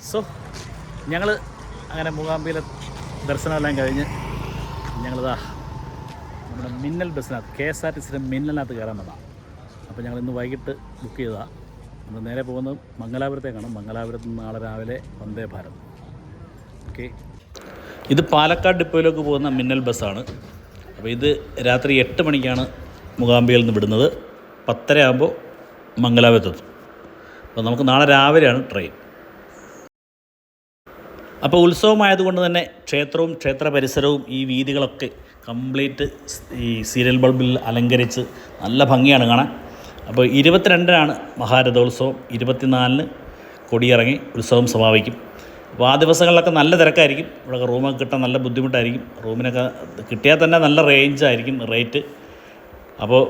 So ഞങ്ങൾ അങ്ങനെ മൂകാംബിയിലെ ദർശനമെല്ലാം കഴിഞ്ഞ് ഞങ്ങളിതാ നമ്മുടെ മിന്നൽ ബസ്സിനകത്ത് KSRTCയുടെ മിന്നലിനകത്ത് കയറാൻ വന്നതാണ്. അപ്പോൾ ഞങ്ങൾ ഇന്ന് വൈകിട്ട് ബുക്ക് ചെയ്തതാണ്. നമ്മൾ നേരെ പോകുന്നത് മംഗലാപുരത്തേക്കാണ്. മംഗലാപുരത്ത് നിന്ന് നാളെ രാവിലെ വന്ദേ ഭാരത്. ഓക്കെ, ഇത് പാലക്കാട് ഡിപ്പോയിലേക്ക് പോകുന്ന മിന്നൽ ബസ്സാണ്. അപ്പോൾ ഇത് രാത്രി 8 മണിക്കാണ് മൂകാംബികയിൽ നിന്ന് വിടുന്നത്. 10:30 ആകുമ്പോൾ മംഗലാപുരത്തെത്തും. അപ്പോൾ നമുക്ക് നാളെ രാവിലെയാണ് ട്രെയിൻ. അപ്പോൾ ഉത്സവമായതുകൊണ്ട് തന്നെ ക്ഷേത്രവും ക്ഷേത്ര പരിസരവും ഈ വീതികളൊക്കെ കംപ്ലീറ്റ് ഈ സീരിയൽ ബൾബിൽ അലങ്കരിച്ച് നല്ല ഭംഗിയാണ് കാണാൻ. അപ്പോൾ 22-നാണ് മഹാരഥോത്സവം, 24-ന് കൊടിയിറങ്ങി ഉത്സവം സമാപിക്കും. അപ്പോൾ ആ ദിവസങ്ങളിലൊക്കെ നല്ല തിരക്കായിരിക്കും. ഇവിടെ റൂമൊക്കെ കിട്ടാൻ നല്ല ബുദ്ധിമുട്ടായിരിക്കും. റൂമിനൊക്കെ കിട്ടിയാൽ തന്നെ നല്ല റേഞ്ചായിരിക്കും റേറ്റ്. അപ്പോൾ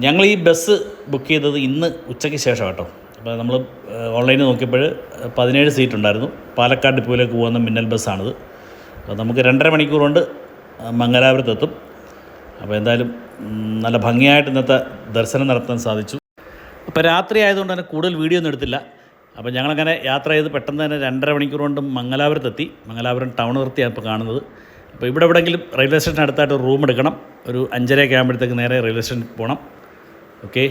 ഞങ്ങൾ ഈ ബസ് ബുക്ക് ചെയ്തത് ഇന്ന് ഉച്ചയ്ക്ക് ശേഷം കേട്ടോ. അപ്പോൾ നമ്മൾ ഓൺലൈനിൽ നോക്കിയപ്പോൾ 17 സീറ്റ് ഉണ്ടായിരുന്നു. പാലക്കാട് ഡിപ്പോയിലേക്ക് പോകുന്ന മിന്നൽ ബസ്സാണിത്. അപ്പോൾ നമുക്ക് 2.5 മണിക്കൂർ കൊണ്ട് മംഗലാപുരത്തെത്തും. അപ്പോൾ എന്തായാലും നല്ല ഭംഗിയായിട്ട് ഇന്നത്തെ ദർശനം നടത്താൻ സാധിച്ചു. അപ്പോൾ രാത്രി ആയതുകൊണ്ട് തന്നെ കൂടുതൽ വീഡിയോ ഒന്നും എടുത്തില്ല. അപ്പോൾ ഞങ്ങളങ്ങനെ യാത്ര ചെയ്ത് പെട്ടെന്ന് തന്നെ 2.5 മണിക്കൂർ കൊണ്ട് മംഗലാപുരത്തെത്തി. മംഗലാപുരം ടൗൺ വൃത്തിയാണ് ഇപ്പോൾ കാണുന്നത്. അപ്പോൾ ഇവിടെ എവിടെയെങ്കിലും റെയിൽവേ സ്റ്റേഷൻ അടുത്തായിട്ട് റൂം എടുക്കണം. ഒരു 5:30 ആകുമ്പോഴത്തേക്ക് നേരെ റെയിൽവേ സ്റ്റേഷനിൽ പോകണം. ഓക്കെ,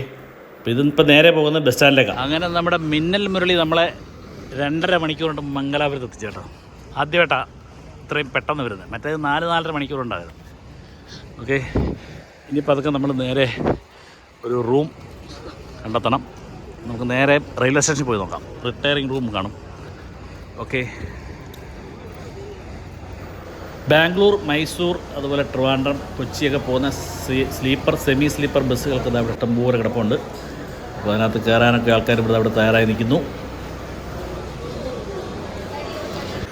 അപ്പോൾ ഇതിപ്പോൾ നേരെ പോകുന്നത് ബസ് സ്റ്റാൻഡിലേക്കാണ്. അങ്ങനെ നമ്മുടെ മിന്നൽ മുരളി നമ്മളെ 2.5 മണിക്കൂർ കൊണ്ട് മംഗലാപുരത്ത് എത്തിച്ചു കേട്ടോ. ആദ്യമായിട്ടാണ് ഇത്രയും പെട്ടെന്ന് വരുന്നത്. മറ്റേത് 4-4.5 മണിക്കൂർ ഉണ്ടായിരുന്നു. ഓക്കെ, ഇനിയിപ്പോൾ അതൊക്കെ നമ്മൾ നേരെ ഒരു റൂം കണ്ടെത്തണം. നമുക്ക് നേരെ റെയിൽവേ സ്റ്റേഷനിൽ പോയി നോക്കാം. റിട്ടയറിംഗ് റൂം കാണും. ഓക്കെ, ബാംഗ്ലൂർ, മൈസൂർ, അതുപോലെ ട്രിവാൻഡ്രം, കൊച്ചിയൊക്കെ പോകുന്ന സ്ലീപ്പർ, സെമി സ്ലീപ്പർ ബസ്സുകൾക്ക് ഇത് അവിടെ ഇഷ്ടംപോലെ കിടപ്പുണ്ട്. അപ്പോൾ അതിനകത്ത് കയറാനൊക്കെ ആൾക്കാർ ഇവിടെ അവിടെ തയ്യാറായി നിൽക്കുന്നു.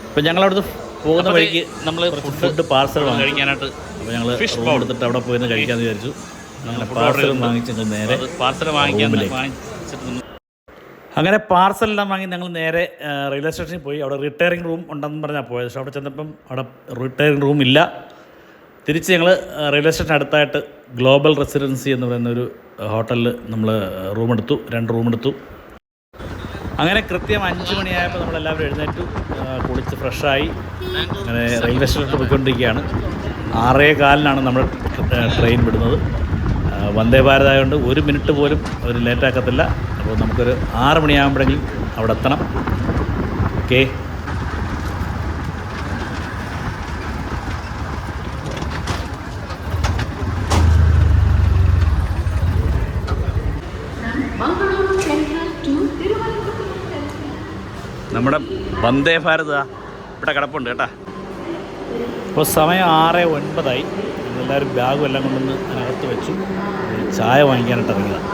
അപ്പോൾ ഞങ്ങളവിടുന്ന് പോകുന്ന വഴിക്ക് നമ്മൾ ഫുഡ് പാർസൽ കഴിക്കാനായിട്ട് അപ്പോൾ ഞങ്ങൾ റൂം എടുത്തിട്ട് അവിടെ പോയി കഴിക്കാമെന്ന് വിചാരിച്ചു. അങ്ങനെ പാർസൽ വാങ്ങിച്ച് ഞങ്ങൾ നേരെ അങ്ങനെ പാർസലെല്ലാം വാങ്ങി ഞങ്ങൾ നേരെ റെയിൽവേ സ്റ്റേഷനിൽ പോയി. അവിടെ റിട്ടയറിംഗ് റൂം ഉണ്ടെന്ന് പറഞ്ഞാൽ പോയത്. പക്ഷേ അവിടെ ചെന്നപ്പം അവിടെ റിട്ടയറിംഗ് റൂം ഇല്ല. തിരിച്ച് ഞങ്ങൾ റെയിൽവേ സ്റ്റേഷൻ അടുത്തായിട്ട് ഗ്ലോബൽ റെസിഡൻസി എന്ന് പറയുന്നൊരു ഹോട്ടലിൽ നമ്മൾ റൂമെടുത്തു. 2 റൂമെടുത്തു. അങ്ങനെ കൃത്യം 5 മണിയായപ്പോൾ നമ്മളെല്ലാവരും എഴുന്നേറ്റു, കുളിച്ച് ഫ്രഷായി അങ്ങനെ റെയിൽവേ സ്റ്റേഷനിൽ പോയിക്കൊണ്ടിരിക്കുകയാണ്. 6:15-നാണ് നമ്മൾ ട്രെയിൻ വിടുന്നത്. വന്ദേ ഭാരത് ആയതുകൊണ്ട് 1 മിനിറ്റ് പോലും ഒരു ലേറ്റാക്കത്തില്ല. അപ്പോൾ നമുക്കൊരു 6 മണിയാകുമ്പോഴെങ്കിലും അവിടെ എത്തണം. ഓക്കെ, നമ്മുടെ വന്ദേ ഭാരത് ഇവിടെ കിടപ്പുണ്ട് കേട്ടോ. ഇപ്പോൾ സമയം 6:09. എല്ലാവരും ബാഗും എല്ലാം കൊണ്ടുവന്ന് അതിനകത്ത് വെച്ചു. ചായ വാങ്ങിക്കാനായിട്ട് ഇറങ്ങിയതാണ്.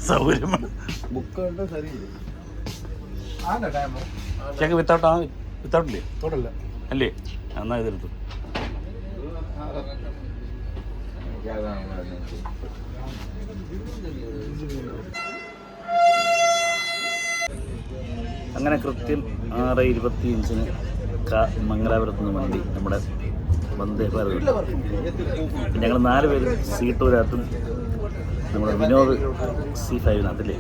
സൗകര്യമാണ്. വിത്തൗട്ടില്ലേ അല്ലേ? എന്നാ ഇതെടുത്തു. അങ്ങനെ കൃത്യം 6:25-ന് മംഗലാപുരത്ത് നിന്ന് വണ്ടി നമ്മുടെ വന്ദേ ഭാരത്. ഞങ്ങൾ 4 പേര് സീറ്റ് ഒരാത്തും നമ്മുടെ വിനോദ് C5-നകത്തില്ലേ.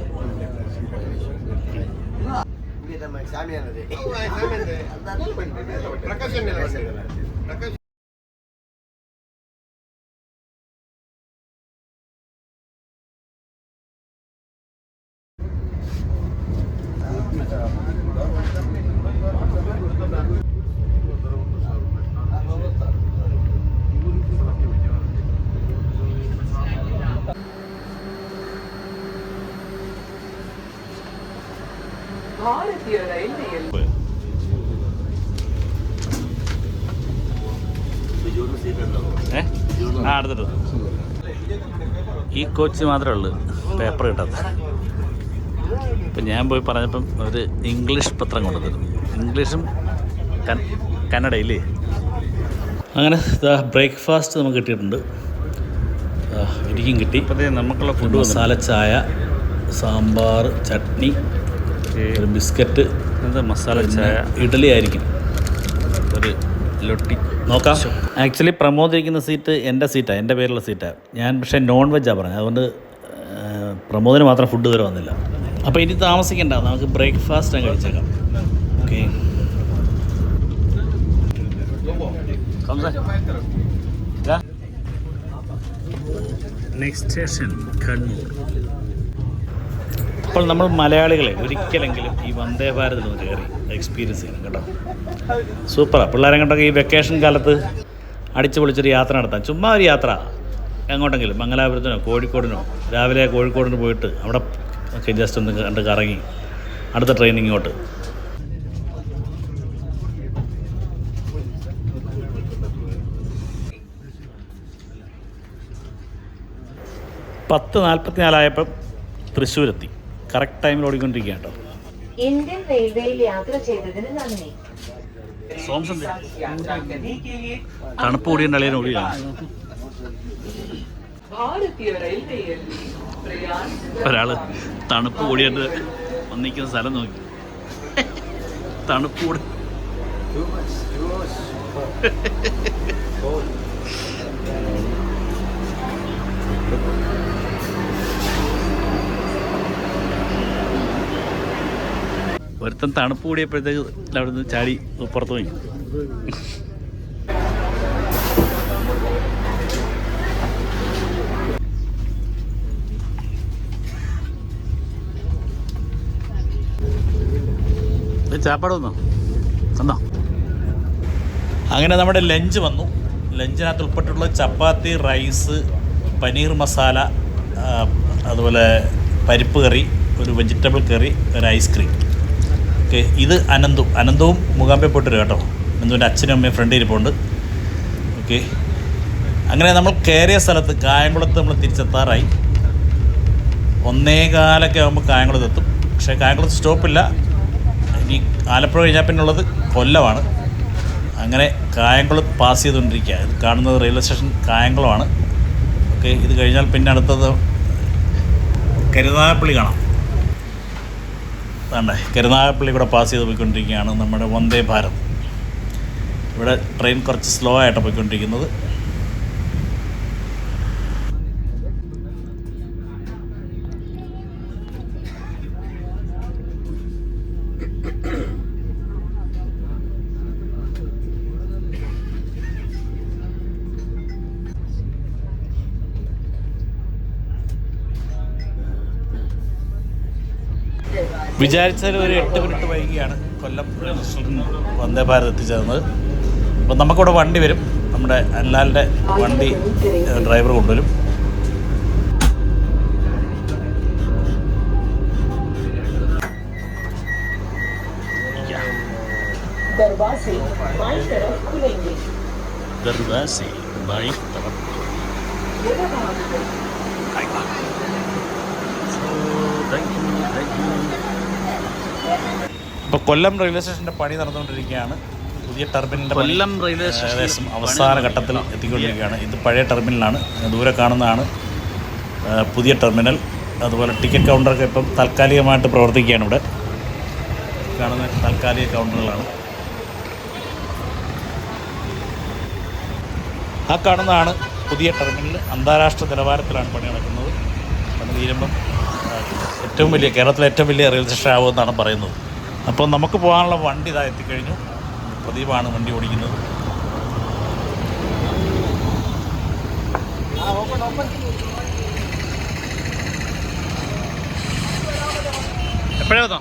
അടുത്തിട്ട് ഈ കോച്ച് മാത്രമേ ഉള്ളൂ പേപ്പർ കിട്ടാത്ത. ഇപ്പം ഞാൻ പോയി പറഞ്ഞപ്പം ഒരു ഇംഗ്ലീഷ് പത്രം കൊണ്ടുതരുന്നു. ഇംഗ്ലീഷും കന്നഡയില്ലേ. അങ്ങനെ ബ്രേക്ക്ഫാസ്റ്റ് നമുക്ക് കിട്ടിയിട്ടുണ്ട്. എനിക്കും കിട്ടി. നമുക്കുള്ള ഫുഡ് മസാല ചായ, സാമ്പാർ, ചട്നി, ഒരു ബിസ്ക്കറ്റ്, എന്താ മസാല ചായ, ഇഡ്ഡലി ആയിരിക്കും, ഒരു ലൊട്ടി. നോക്കാം. ആക്ച്വലി പ്രമോദ് ഇരിക്കുന്ന സീറ്റ് എൻ്റെ സീറ്റാണ്, എൻ്റെ പേരുള്ള സീറ്റാണ്. ഞാൻ പക്ഷേ നോൺ വെജാണ് പറഞ്ഞത്, അതുകൊണ്ട് പ്രമോദിന് മാത്രം ഫുഡ് വരെ വന്നില്ല. അപ്പോൾ ഇനി താമസിക്കണ്ട, നമുക്ക് ബ്രേക്ക്ഫാസ്റ്റ് അങ്ങ് കഴിച്ചേക്കാം. ഓക്കെ. Next station Kannur. അപ്പോൾ നമ്മൾ മലയാളികളെ ഒരിക്കലെങ്കിലും ഈ വന്ദേ ഭാരതിൽ ഒന്ന് കയറി എക്സ്പീരിയൻസ് ചെയ്യണം കേട്ടോ. സൂപ്പറാണ്. പിള്ളേരെ കണ്ടൊക്കെ ഈ വെക്കേഷൻ കാലത്ത് അടിച്ചു പൊളിച്ചൊരു യാത്ര നടത്താം. ചുമ്മാ ഒരു യാത്ര എങ്ങോട്ടെങ്കിലും, മംഗലാപുരത്തിനോ കോഴിക്കോടിനോ. രാവിലെ കോഴിക്കോടിന് പോയിട്ട് അവിടെ ഒക്കെ ജസ്റ്റ് ഒന്ന് കണ്ട് കറങ്ങി അടുത്ത ട്രെയിൻ ഇങ്ങോട്ട്. പത്ത് 44 തൃശ്ശൂരെത്തി. കറക്റ്റ് ടൈമിൽ ഓടിക്കൊണ്ടിരിക്കുക കേട്ടോ. ഇന്ത്യൻ റെയിൽവേയിൽ യാത്ര ചെയ്തതിന് നന്ദി. തണുപ്പ് കൂടിയ അളിയൻ ഓടിയാണ്. ഒരാള് തണുപ്പ് കൂടിയിട്ട് വന്നിരിക്കുന്ന സ്ഥലം നോക്കി. തണുപ്പ് കൂടി ഒരുത്തൻ തണുപ്പ് കൂടിയപ്പോഴത്തേക്ക് അവിടെ നിന്ന് ചാടി പുറത്തു പോയി. ചാപ്പാട് വന്നോ വന്നോ. അങ്ങനെ നമ്മുടെ ലഞ്ച് വന്നു. ലഞ്ചിനകത്ത് ഉൾപ്പെട്ടുള്ള ചപ്പാത്തി, റൈസ്, പനീർ മസാല, അതുപോലെ പരിപ്പ് കറി, ഒരു വെജിറ്റബിൾ കറി, ഒരു ഐസ്ക്രീം. ഓക്കെ. ഇത് അനന്തവും മൂകാംബിക പോയിട്ട് കേട്ടോ. അനന്തുവിൻ്റെ അച്ഛനും അമ്മയും ഫ്രണ്ട് ഇരിപ്പുണ്ട്. ഓക്കെ. അങ്ങനെ നമ്മൾ കയറിയ സ്ഥലത്ത് കായംകുളത്ത് നമ്മൾ തിരിച്ചെത്താറായി. 1:15 ആകുമ്പോൾ കായംകുളത്തെത്തും. പക്ഷേ കായംകുളത്ത് സ്റ്റോപ്പില്ല. ഇനി ആലപ്പുഴ കഴിഞ്ഞാൽ പിന്നെ ഉള്ളത് കൊല്ലമാണ്. അങ്ങനെ കായംകുളത്ത് പാസ് ചെയ്തുകൊണ്ടിരിക്കുക. ഇത് കാണുന്നത് റെയിൽവേ സ്റ്റേഷൻ കായംകുളമാണ്. ഓക്കെ. ഇത് കഴിഞ്ഞാൽ പിന്നെ അടുത്തത് കരുനാഗപ്പള്ളി കാണാം. അതാണ്ടേ കരുനാഗപ്പള്ളി കൂടെ പാസ് ചെയ്ത് പോയിക്കൊണ്ടിരിക്കുകയാണ് നമ്മുടെ വന്ദേ ഭാരത്. ഇവിടെ ട്രെയിൻ കുറച്ച് സ്ലോ ആയിട്ടാണ് പോയിക്കൊണ്ടിരിക്കുന്നത്. വിചാരിച്ചാൽ ഒരു 8 മിനിറ്റ് വൈകിയാണ് കൊല്ലം റെയിൽവേ സ്റ്റേഷൻ വന്ദേ ഭാരത് എത്തിച്ചേർന്നത്. അപ്പം നമുക്കിവിടെ വണ്ടി വരും. നമ്മുടെ അല്ലാലിൻ്റെ വണ്ടി ഡ്രൈവർ കൊണ്ടുവരും. दरवाजे बाईं तरफ खुलेंगे. दरवाजे बाईं तरफ. ഇപ്പോൾ കൊല്ലം റെയിൽവേ സ്റ്റേഷൻ്റെ പണി നടന്നുകൊണ്ടിരിക്കുകയാണ്. പുതിയ ടെർമിനലിൻ്റെ കൊല്ലം റെയിൽവേ സ്റ്റേഷൻ ഏകദേശം അവസാന ഘട്ടത്തിൽ എത്തിക്കൊണ്ടിരിക്കുകയാണ്. ഇത് പഴയ ടെർമിനലാണ്. ദൂരെ കാണുന്നതാണ് പുതിയ ടെർമിനൽ. അതുപോലെ ടിക്കറ്റ് കൗണ്ടറൊക്കെ ഇപ്പം താൽക്കാലികമായിട്ട് പ്രവർത്തിക്കുകയാണ്. ഇവിടെ കാണുന്ന താൽക്കാലിക കൗണ്ടറുകളാണ്. ആ കാണുന്നതാണ് പുതിയ ടെർമിനൽ. അന്താരാഷ്ട്ര നിലവാരത്തിലാണ് പണി നടക്കുന്നത്. പണി തീരുമ്പം ഏറ്റവും വലിയ കേരളത്തിലെ ഏറ്റവും വലിയ റെയിൽവേ സ്റ്റേഷൻ ആവുമെന്നാണ് പറയുന്നത്. അപ്പോൾ നമുക്ക് പോകാനുള്ള വണ്ടി ഇതാ എത്തിക്കഴിഞ്ഞു. പ്രദീപാണ് വണ്ടി ഓടിക്കുന്നത്. എപ്പോഴാ വന്നോ?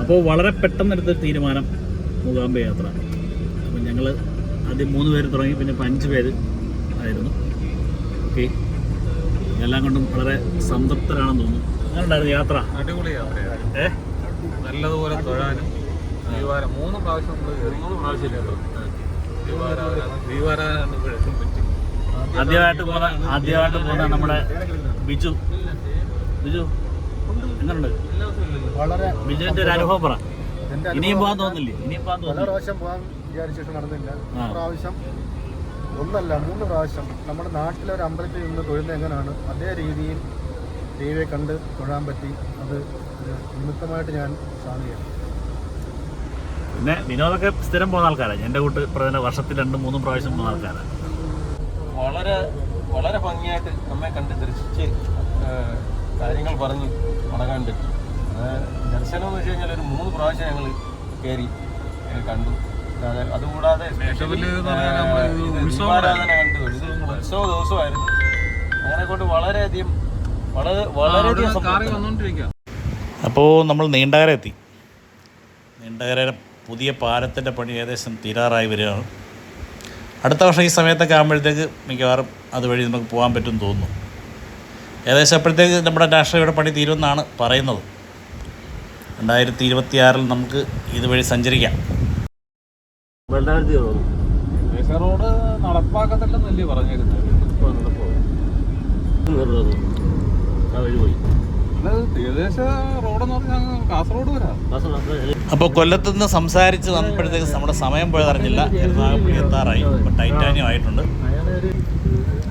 അപ്പോൾ വളരെ പെട്ടെന്നെടുത്തൊരു തീരുമാനം മൂകാംബിക യാത്ര. അപ്പം ഞങ്ങൾ ആദ്യം 3 പേര് തുടങ്ങി, പിന്നെ 5 പേര് ആയിരുന്നു. ഓക്കെ. എല്ലാം കൊണ്ടും വളരെ സംതൃപ്തരാണെന്ന് തോന്നുന്നു. അങ്ങനെ ഉണ്ടായിരുന്നു യാത്ര. അടിപൊളി യാത്രയാണ്. നല്ലതുപോലെ തൊഴാനും 3 പ്രാവശ്യം നമ്മൾ കയറി. 3 പ്രാവശ്യമില്ല. ആദ്യമായിട്ട് പോകുന്ന നമ്മുടെ ബിജു എങ്ങനെയുണ്ട്? വളരെ ബിജുവിൻ്റെ ഒരു അനുഭവം പറ. എൻ്റെ ഇനിയും പോകാൻ തോന്നില്ലേ? ഇനിയും പോകാൻ പല തോന്നില്ല. പ്രാവശ്യം പോകാൻ വിചാരിച്ചിട്ട് നടന്നില്ല. ആ. പ്രാവശ്യം ഒന്നല്ല 3 പ്രാവശ്യം നമ്മുടെ നാട്ടിലെ ഒരു അമ്പലത്തിൽ നിന്ന് തൊഴുന്നത് എങ്ങനെയാണ് അതേ രീതിയിൽ ദൈവത്തെ കണ്ട് തൊഴാൻ പറ്റി. അത് ഒരു നിമിത്തമായിട്ട് ഞാൻ സാധിക്കുകയാണ്. പിന്നെ വിനോദമൊക്കെ സ്ഥിരം പോകുന്ന ആൾക്കാരാണ്. എൻ്റെ കൂട്ട് വർഷത്തിൽ 2-3 പ്രാവശ്യം പോകുന്ന ആൾക്കാരാണ്. വളരെ വളരെ ഭംഗിയായിട്ട് നമ്മെ കണ്ട് ദർശിച്ച് കാര്യങ്ങൾ പറഞ്ഞ് മടങ്ങാൻ പറ്റി. ദർശനം എന്ന് വെച്ച് കഴിഞ്ഞാൽ ഒരു 3 പ്രാവശ്യം ഞങ്ങൾ കയറി കണ്ടു. അതുകൂടാതെ ദീപാരാധന കണ്ടു. ഇത് ഉത്സവ ദിവസമായിരുന്നു. അങ്ങനെ കൊണ്ട് വളരെയധികം വന്നോണ്ടിരിക്കുക. അപ്പോൾ നമ്മൾ നീണ്ടകര എത്തി. നീണ്ടകര പുതിയ പാലത്തിൻ്റെ പണി ഏകദേശം തീരാറായി വരികയാണ്. അടുത്ത വർഷം ഈ സമയത്തൊക്കെ ആകുമ്പോഴത്തേക്ക് മിക്കവാറും അതുവഴി നമുക്ക് പോകാൻ പറ്റും തോന്നുന്നു. ഏകദേശം അപ്പോഴത്തേക്ക് നമ്മുടെ രാഷ്ട്രീയയുടെ പണി തീരുമെന്നാണ് പറയുന്നത്. 2026 നമുക്ക് ഇതുവഴി സഞ്ചരിക്കാം. റോഡ് നടപ്പാക്കത്തില്ലെന്നല്ലേ പറഞ്ഞേക്കുന്നത്. തീരദേശ റോഡെന്ന് പറഞ്ഞാൽ കാസർഗോഡ് വരാം. അപ്പോൾ കൊല്ലത്തുനിന്ന് സംസാരിച്ച് വന്നപ്പോഴത്തേക്ക് നമ്മുടെ സമയം പോയതറിഞ്ഞില്ല. കരുനാഗപ്പള്ളി എത്താറായി. ഇപ്പോൾ ടൈറ്റാനിയം ആയിട്ടുണ്ട്.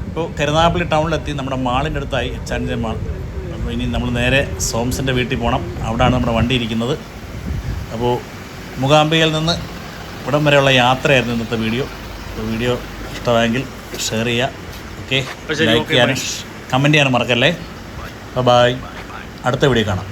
ഇപ്പോൾ കരുനാഗപ്പള്ളി ടൗണിലെത്തി. നമ്മുടെ മാളിൻ്റെ അടുത്തായി എച്ച് മാൾ. അപ്പോൾ ഇനി നമ്മൾ നേരെ സോംസിൻ്റെ വീട്ടിൽ പോകണം. അവിടെയാണ് നമ്മുടെ വണ്ടി ഇരിക്കുന്നത്. അപ്പോൾ മൂകാംബികയിൽ നിന്ന് ഇവിടം വരെയുള്ള യാത്രയായിരുന്നു ഇന്നത്തെ വീഡിയോ. അപ്പോൾ വീഡിയോ ഇഷ്ടമായെങ്കിൽ ഷെയർ ചെയ്യുക. ഓക്കെ, ലൈക്ക് ചെയ്യാനും കമൻറ്റ് ചെയ്യാനും മറക്കല്ലേ. ബൈ. അടുത്ത വീഡിയോ കാണാം.